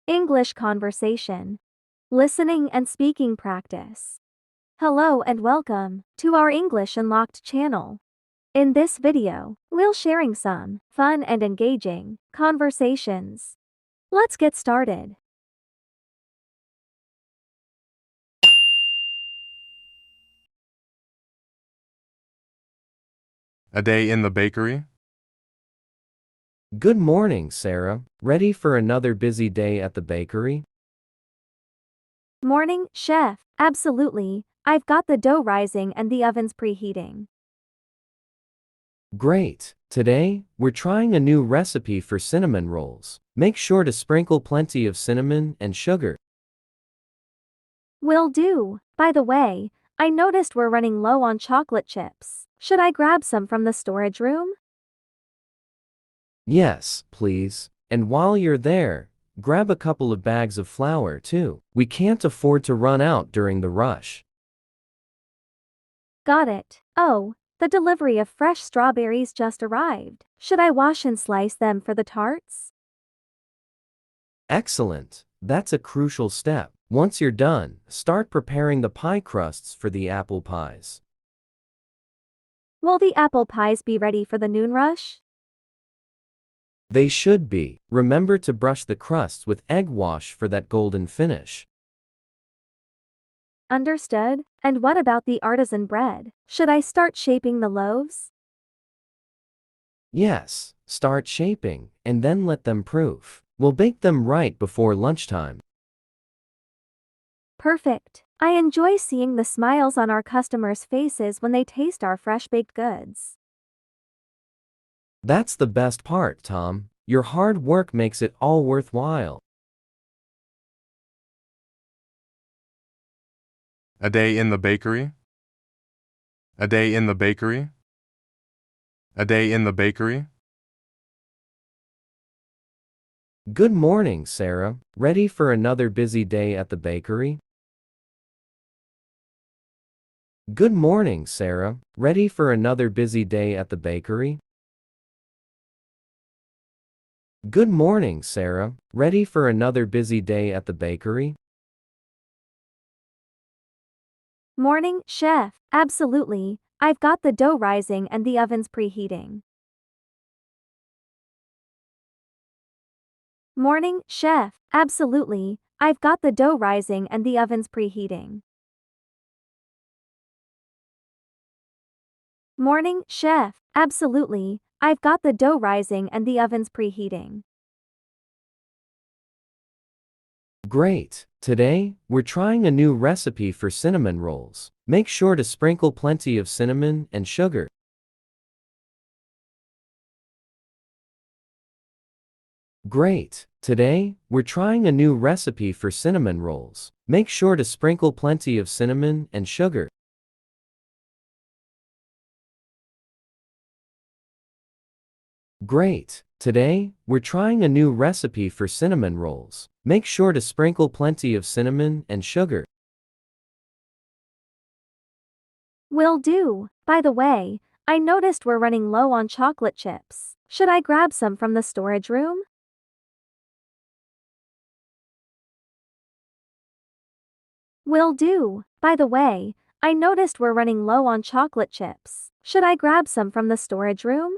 English conversation, listening and speaking practice. Hello and welcome to our English Unlocked channel. In this video, we'll sharing some fun and engaging conversations. Let's get started. A day in the bakery? Good morning, Sarah. Ready for another busy day at the bakery? Morning, chef. Absolutely. I've got the dough rising and the oven's preheating. Great. Today, we're trying a new recipe for cinnamon rolls. Make sure to sprinkle plenty of cinnamon and sugar. Will do. By the way, I noticed we're running low on chocolate chips. Should I grab some from the storage room? Yes, please. And while you're there, grab a couple of bags of flour too. We can't afford to run out during the rush. Got it. Oh, the delivery of fresh strawberries just arrived. Should I wash and slice them for the tarts? Excellent. That's a crucial step. Once you're done, start preparing the pie crusts for the apple pies. Will the apple pies be ready for the noon rush? They should be. Remember to brush the crusts with egg wash for that golden finish. Understood. And what about the artisan bread? Should I start shaping the loaves? Yes, start shaping, and then let them proof. We'll bake them right before lunchtime. Perfect. I enjoy seeing the smiles on our customers' faces when they taste our fresh baked goods. That's the best part, Tom. Your hard work makes it all worthwhile. A day in the bakery? A day in the bakery? A day in the bakery? Good morning, Sarah. Ready for another busy day at the bakery? Good morning, Sarah. Ready for another busy day at the bakery? Good morning, Sarah. Ready for another busy day at the bakery? Morning, chef. Absolutely. I've got the dough rising and the oven's preheating. Morning, chef. Absolutely. I've got the dough rising and the oven's preheating. Morning, chef. Absolutely. I've got the dough rising and the oven's preheating. Great. Today, we're trying a new recipe for cinnamon rolls. Make sure to sprinkle plenty of cinnamon and sugar. Great. Today, we're trying a new recipe for cinnamon rolls. Make sure to sprinkle plenty of cinnamon and sugar. Great. Today, we're trying a new recipe for cinnamon rolls. Make sure to sprinkle plenty of cinnamon and sugar. Will do. By the way, I noticed we're running low on chocolate chips. Should I grab some from the storage room? Will do. By the way, I noticed we're running low on chocolate chips. Should I grab some from the storage room?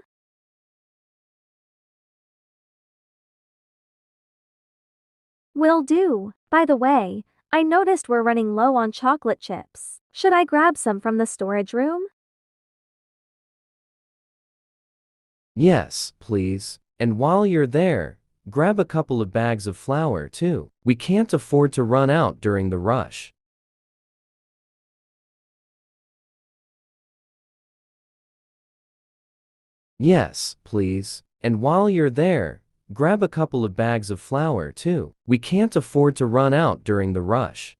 Will do. By the way, I noticed we're running low on chocolate chips. Should I grab some from the storage room? Yes, please. And while you're there, grab a couple of bags of flour too. We can't afford to run out during the rush. Yes, please. And while you're there, grab a couple of bags of flour too. We can't afford to run out during the rush.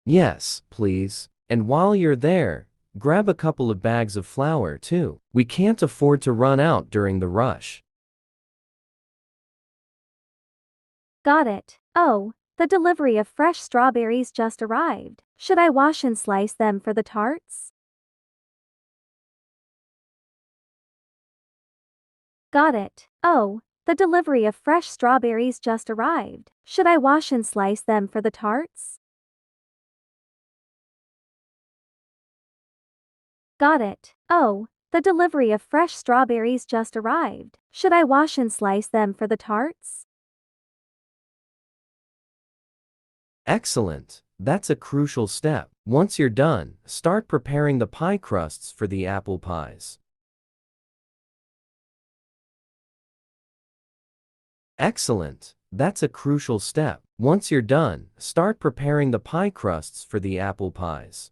Yes, please. And while you're there, grab a couple of bags of flour too. We can't afford to run out during the rush. Got it. Oh, the delivery of fresh strawberries just arrived. Should I wash and slice them for the tarts? Got it. Oh, the delivery of fresh strawberries just arrived. Should I wash and slice them for the tarts? Got it. Oh, the delivery of fresh strawberries just arrived. Should I wash and slice them for the tarts? Excellent. That's a crucial step. Once you're done, start preparing the pie crusts for the apple pies. Excellent. That's a crucial step. Once you're done, start preparing the pie crusts for the apple pies.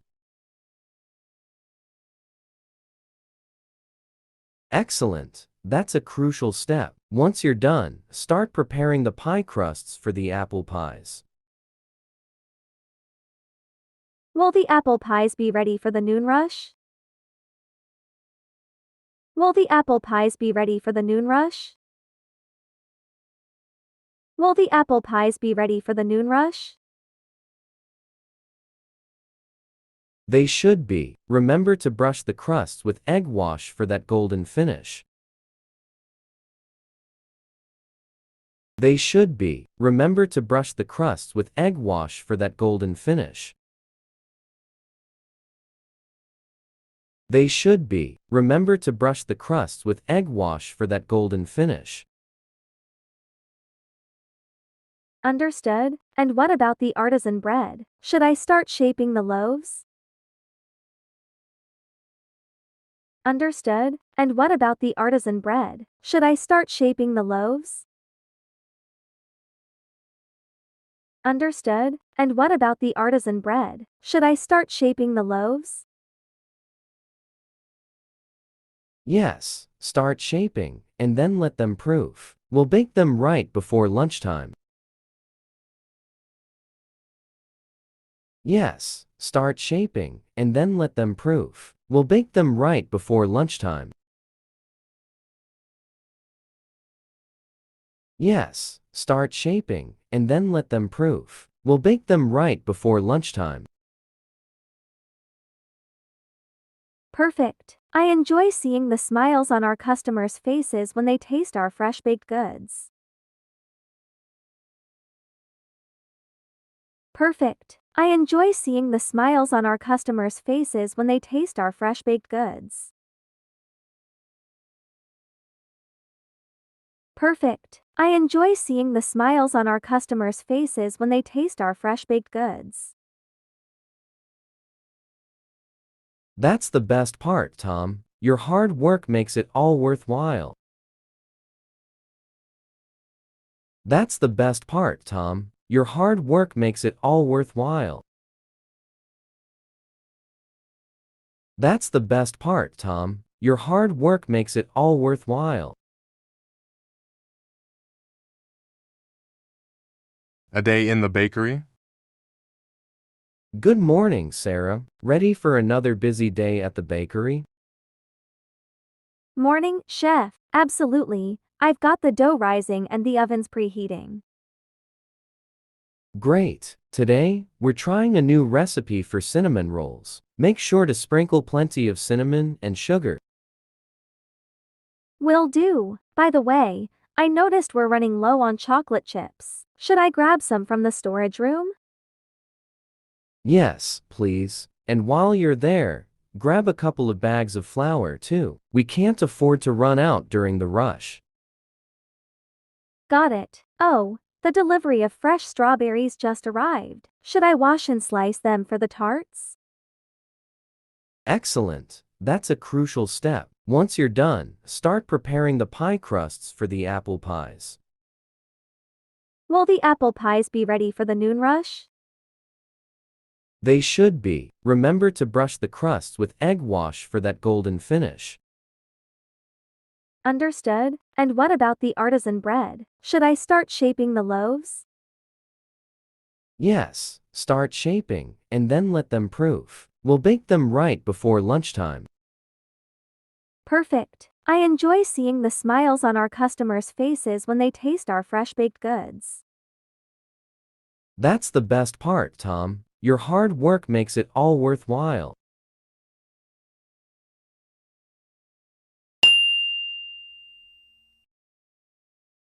Excellent. That's a crucial step. Once you're done, start preparing the pie crusts for the apple pies. Will the apple pies be ready for the noon rush? Will the apple pies be ready for the noon rush? Will the apple pies be ready for the noon rush? They should be. Remember to brush the crusts with egg wash for that golden finish. They should be. Remember to brush the crusts with egg wash for that golden finish. They should be. Remember to brush the crusts with egg wash for that golden finish. Understood. And what about the artisan bread? Should I start shaping the loaves? Understood. And what about the artisan bread? Should I start shaping the loaves? Understood. And what about the artisan bread? Should I start shaping the loaves? Yes, start shaping, and then let them proof. We'll bake them right before lunchtime. Yes, start shaping, and then let them proof. We'll bake them right before lunchtime. Yes, start shaping, and then let them proof. We'll bake them right before lunchtime. Perfect. I enjoy seeing the smiles on our customers' faces when they taste our fresh baked goods. Perfect. I enjoy seeing the smiles on our customers' faces when they taste our fresh baked goods. Perfect. I enjoy seeing the smiles on our customers' faces when they taste our fresh baked goods. That's the best part, Tom. Your hard work makes it all worthwhile. That's the best part, Tom. Your hard work makes it all worthwhile. That's the best part, Tom. Your hard work makes it all worthwhile. A day in the bakery. Good morning, Sarah. Ready for another busy day at the bakery? Morning, chef. Absolutely. I've got the dough rising and the ovens preheating. Great. Today, we're trying a new recipe for cinnamon rolls. Make sure to sprinkle plenty of cinnamon and sugar. Will do. By the way, I noticed we're running low on chocolate chips. Should I grab some from the storage room? Yes, please. And while you're there, grab a couple of bags of flour too. We can't afford to run out during the rush. Got it. Oh, the delivery of fresh strawberries just arrived. Should I wash and slice them for the tarts? Excellent. That's a crucial step. Once you're done, start preparing the pie crusts for the apple pies. Will the apple pies be ready for the noon rush? They should be. Remember to brush the crusts with egg wash for that golden finish. Understood. And what about the artisan bread? Should I start shaping the loaves? Yes, start shaping, and then let them proof. We'll bake them right before lunchtime. Perfect. I enjoy seeing the smiles on our customers' faces when they taste our fresh baked goods. That's the best part, Tom. Your hard work makes it all worthwhile.